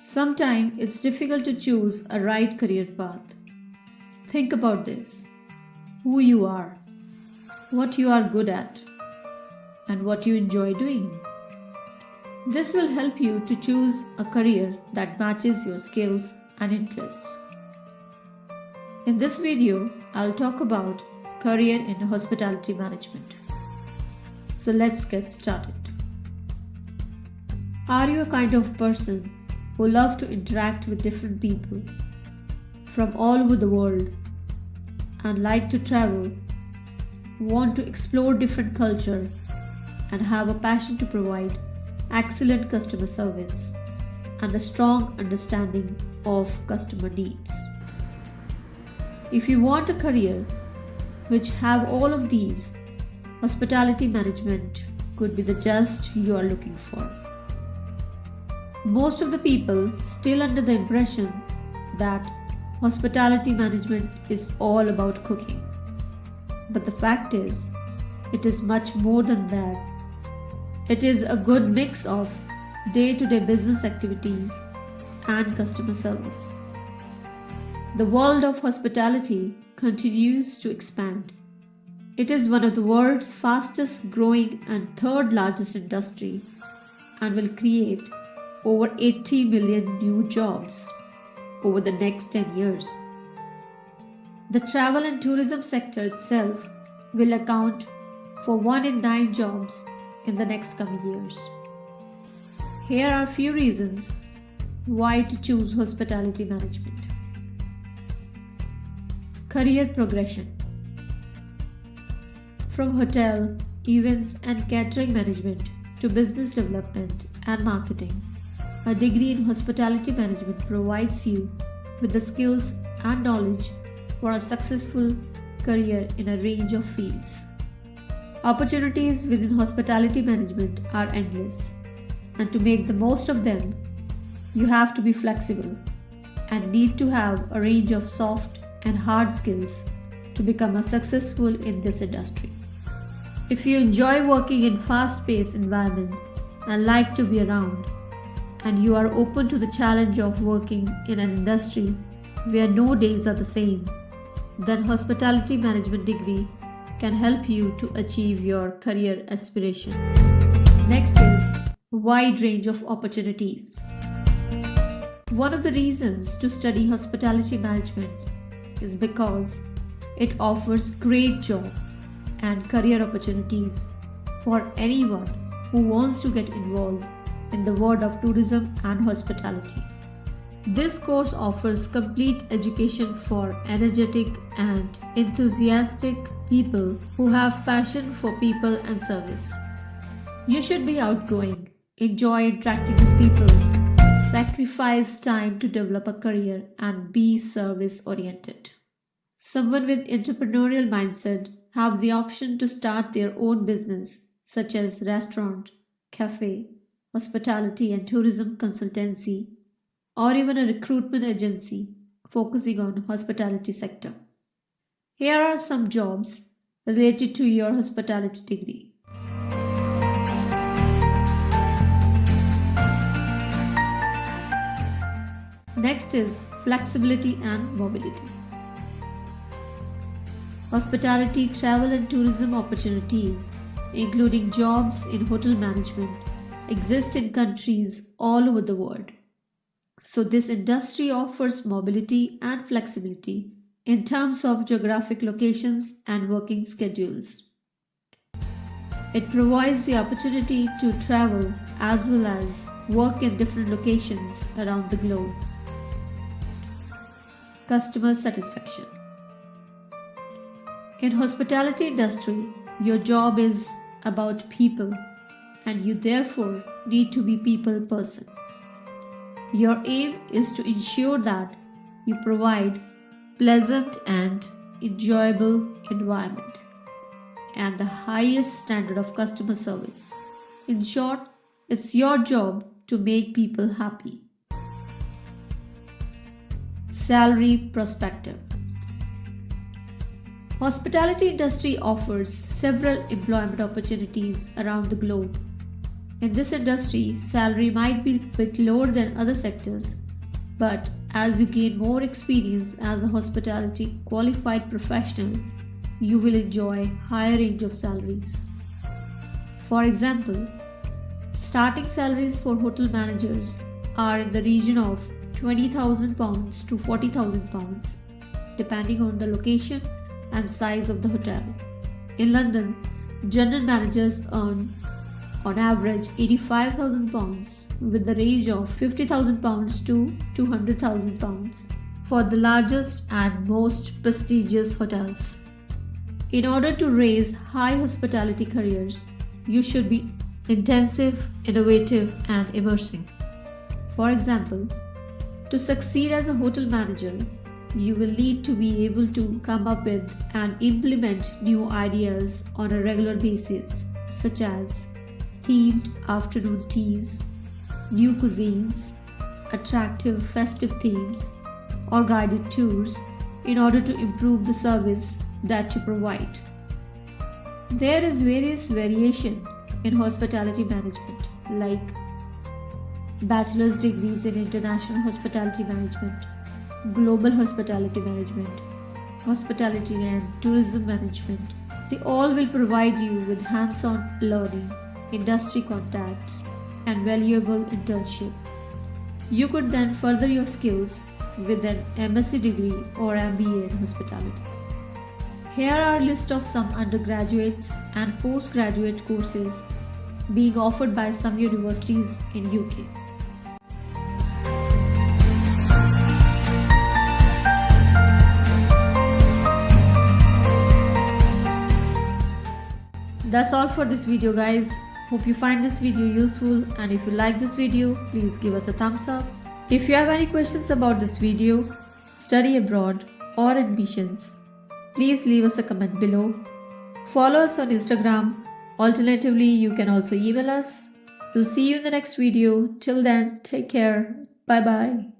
Sometimes it's difficult to choose a right career path. Think about this: who you are, what you are good at, and what you enjoy doing. This will help you to choose a career that matches your skills and interests. In this video, I'll talk about career in hospitality management. So let's get started. Are you a kind of person who love to interact with different people from all over the world and like to travel, want to explore different culture, and have a passion to provide excellent customer service and a strong understanding of customer needs? If you want a career which have all of these, hospitality management could be the just you are looking for. Most of the people still under the impression that hospitality management is all about cooking. But the fact is, it is much more than that. It is a good mix of day-to-day business activities and customer service. The world of hospitality continues to expand. It is one of the world's fastest growing and third largest industry and will create over 80 million new jobs over the next 10 years. The travel and tourism sector itself will account for 1 in 9 jobs in the next coming years. Here are a few reasons why to choose hospitality management. Career progression. From hotel, events and catering management to business development and marketing, a degree in hospitality management provides you with the skills and knowledge for a successful career in a range of fields. Opportunities within hospitality management are endless, and to make the most of them, you have to be flexible and need to have a range of soft and hard skills to become a successful in this industry. If you enjoy working in fast-paced environment and like to be around, and you are open to the challenge of working in an industry where no days are the same, then hospitality management degree can help you to achieve your career aspiration. Next is wide range of opportunities. One of the reasons to study hospitality management is because it offers great job and career opportunities for anyone who wants to get involved in the world of tourism and hospitality. This course offers complete education for energetic and enthusiastic people who have passion for people and service. You should be outgoing, enjoy interacting with people, sacrifice time to develop a career, and be service-oriented. Someone with entrepreneurial mindset have the option to start their own business such as restaurant, cafe, hospitality and tourism consultancy, or even a recruitment agency focusing on hospitality sector. Here are some jobs related to your hospitality degree. Next is flexibility and mobility. Hospitality, travel and tourism opportunities, including jobs in hotel management, exist in countries all over the world. So this industry offers mobility and flexibility in terms of geographic locations and working schedules. It provides the opportunity to travel as well as work in different locations around the globe. Customer satisfaction. In hospitality industry, your job is about people, and you therefore need to be people person. Your aim is to ensure that you provide pleasant and enjoyable environment and the highest standard of customer service. In short, it's your job to make people happy. Salary perspective. Hospitality industry offers several employment opportunities around the globe In this industry, salary might be a bit lower than other sectors, but as you gain more experience as a hospitality qualified professional, you will enjoy higher range of salaries. For example, starting salaries for hotel managers are in the region of £20,000 to £40,000, depending on the location and size of the hotel. In London, general managers earn on average £85,000 with the range of £50,000 to £200,000 for the largest and most prestigious hotels. In order to raise high hospitality careers, you should be intensive, innovative, and immersing. For example, to succeed as a hotel manager, you will need to be able to come up with and implement new ideas on a regular basis, such as themed afternoon teas, new cuisines, attractive festive themes, or guided tours in order to improve the service that you provide. There is various variation in hospitality management, like bachelor's degrees in international hospitality management, global hospitality management, hospitality and tourism management. They all will provide you with hands-on learning, industry contacts, and valuable internship. You could then further your skills with an MSc degree or MBA in hospitality. Here are a list of some undergraduates and postgraduate courses being offered by some universities in UK. That's all for this video, guys. Hope you find this video useful, and if you like this video, please give us a thumbs up. If you have any questions about this video, study abroad, or admissions, please leave us a comment below. Follow us on Instagram. Alternatively, you can also email us. We'll see you in the next video. Till then, take care. Bye bye.